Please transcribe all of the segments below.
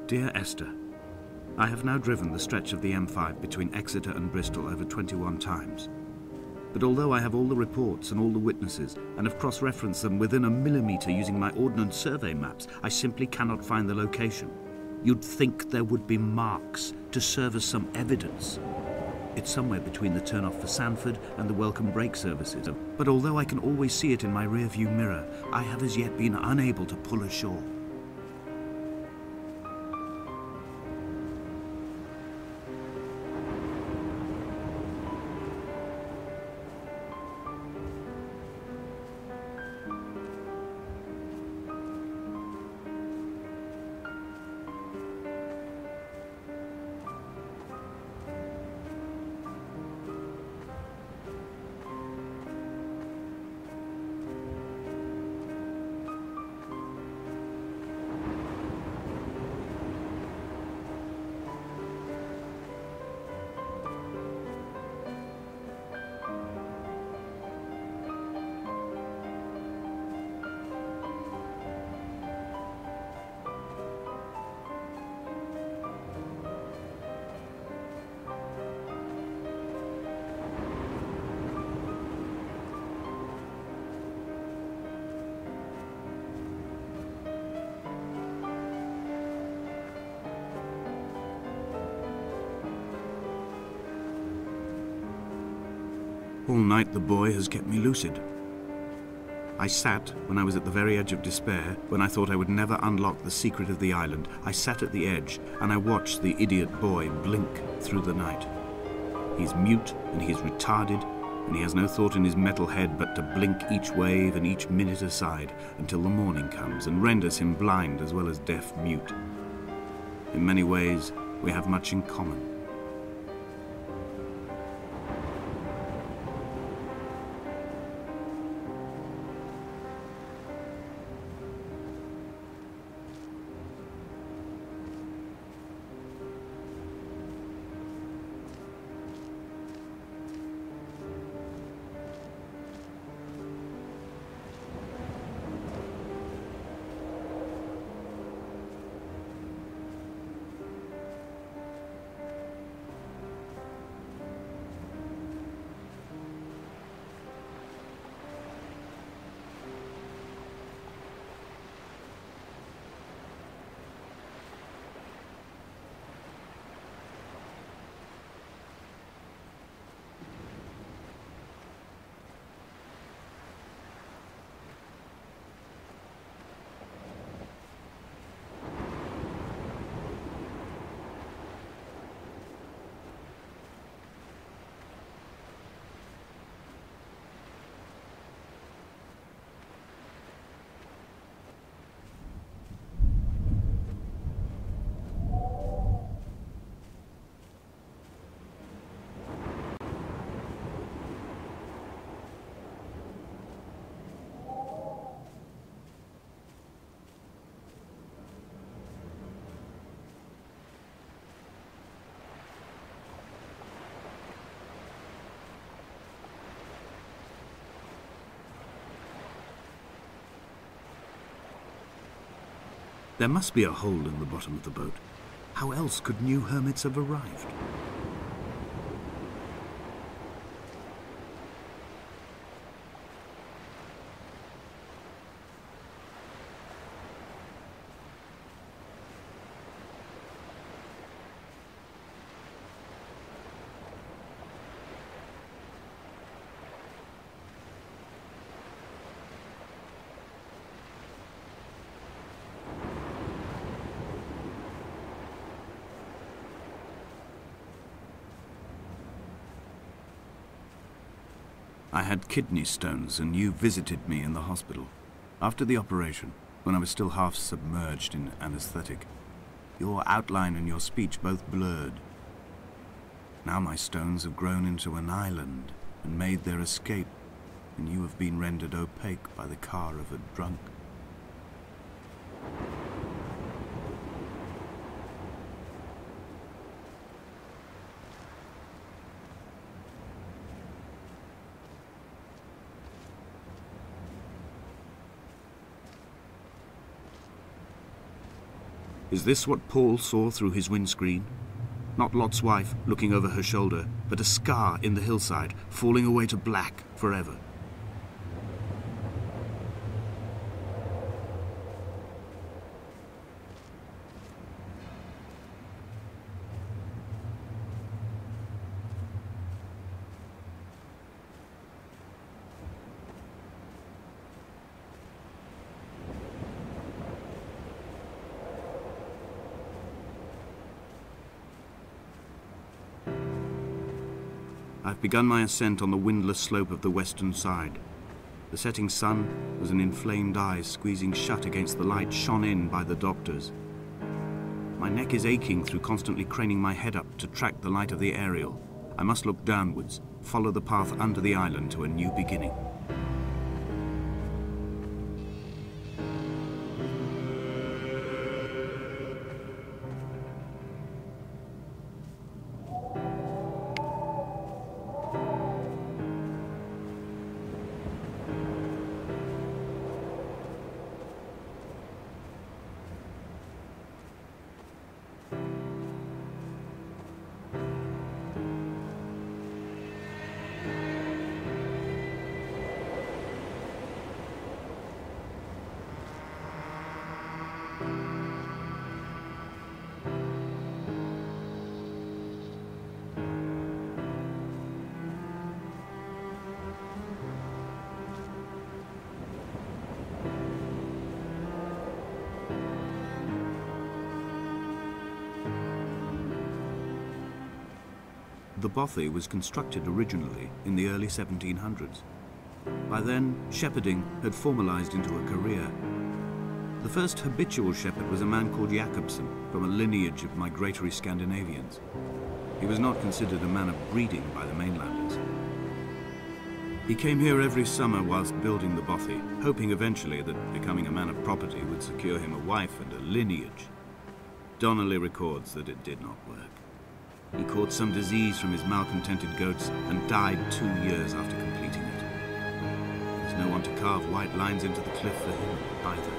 Dear Esther, I have now driven the stretch of the M5 between Exeter and Bristol over 21 times. But although I have all the reports and all the witnesses, and have cross-referenced them within a millimetre using my Ordnance Survey maps, I simply cannot find the location. You'd think there would be marks to serve as some evidence. It's somewhere between the turn-off for Sanford and the welcome brake services. But although I can always see it in my rear-view mirror, I have as yet been unable to pull ashore. All night the boy has kept me lucid. I sat, when I was at the very edge of despair, when I thought I would never unlock the secret of the island, I sat at the edge and I watched the idiot boy blink through the night. He's mute and he's retarded, and he has no thought in his metal head but to blink each wave and each minute aside until the morning comes and renders him blind as well as deaf-mute. In many ways, we have much in common. There must be a hole in the bottom of the boat. How else could new hermits have arrived? I had kidney stones and you visited me in the hospital. After the operation, when I was still half submerged in anesthetic, your outline and your speech both blurred. Now my stones have grown into an island and made their escape, and you have been rendered opaque by the car of a drunk. Is this what Paul saw through his windscreen? Not Lot's wife looking over her shoulder, but a scar in the hillside, falling away to black forever. I've begun my ascent on the windless slope of the western side. The setting sun was an inflamed eye squeezing shut against the light shone in by the doctors. My neck is aching through constantly craning my head up to track the light of the aerial. I must look downwards, follow the path under the island to a new beginning. The bothy was constructed originally in the early 1700s. By then, shepherding had formalized into a career. The first habitual shepherd was a man called Jacobsen, from a lineage of migratory Scandinavians. He was not considered a man of breeding by the mainlanders. He came here every summer whilst building the bothy, hoping eventually that becoming a man of property would secure him a wife and a lineage. Donnelly records that it did not work. He caught some disease from his malcontented goats and died 2 years after completing it. There was no one to carve white lines into the cliff for him either.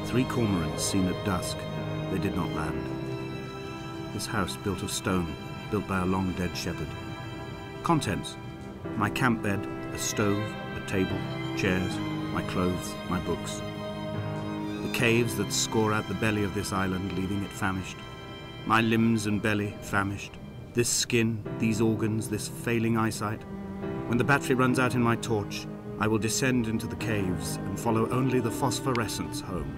Three cormorants seen at dusk. They did not land. This house built of stone, built by a long-dead shepherd. Contents: my camp bed, a stove, a table, chairs, my clothes, my books. The caves that score out the belly of this island, leaving it famished. My limbs and belly famished. This skin, these organs, this failing eyesight. When the battery runs out in my torch, I will descend into the caves and follow only the phosphorescence home.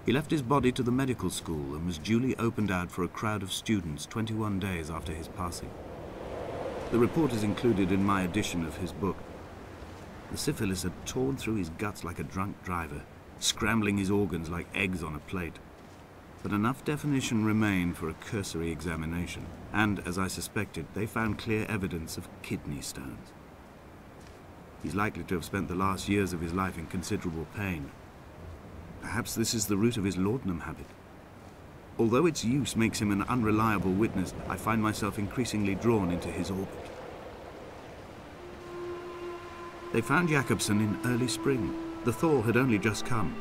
He left his body to the medical school and was duly opened out for a crowd of students 21 days after his passing. The report is included in my edition of his book. The syphilis had torn through his guts like a drunk driver. scrambling his organs like eggs on a plate. But enough definition remained for a cursory examination, and, as I suspected, they found clear evidence of kidney stones. He's likely to have spent the last years of his life in considerable pain. Perhaps this is the root of his laudanum habit. Although its use makes him an unreliable witness, I find myself increasingly drawn into his orbit. They found Jakobsen in early spring. The thaw had only just come.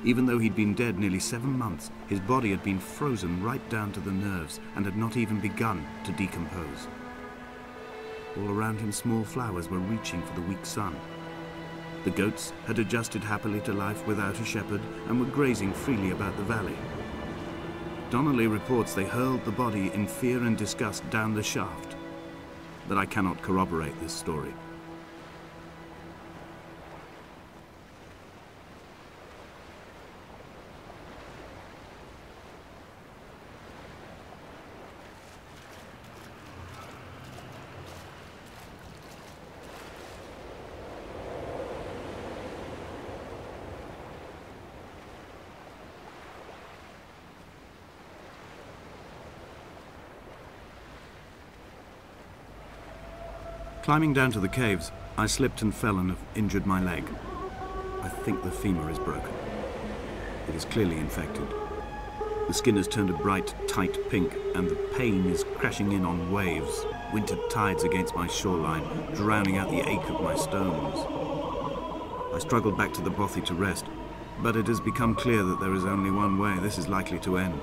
Even though he'd been dead nearly 7 months, his body had been frozen right down to the nerves and had not even begun to decompose. All around him, small flowers were reaching for the weak sun. The goats had adjusted happily to life without a shepherd and were grazing freely about the valley. Donnelly reports they hurled the body in fear and disgust down the shaft, but I cannot corroborate this story. Climbing down to the caves, I slipped and fell and have injured my leg. I think the femur is broken. It is clearly infected. The skin has turned a bright, tight pink, and the pain is crashing in on waves, winter tides against my shoreline, drowning out the ache of my stones. I struggled back to the bothy to rest, but it has become clear that there is only one way this is likely to end.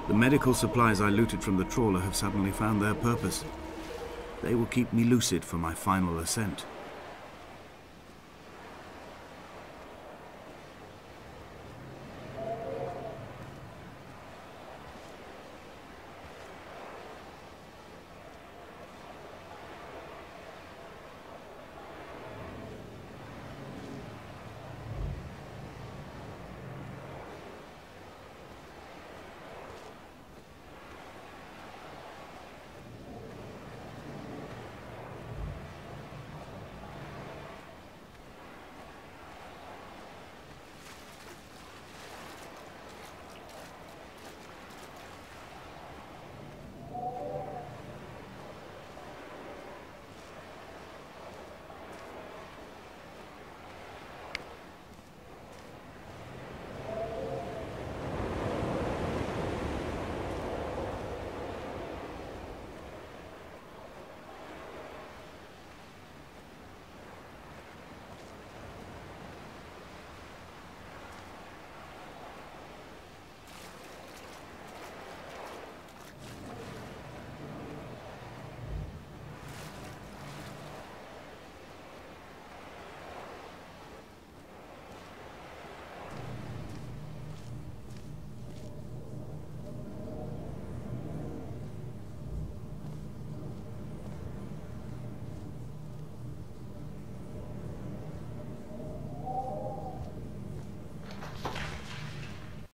The medical supplies I looted from the trawler have suddenly found their purpose. They will keep me lucid for my final ascent.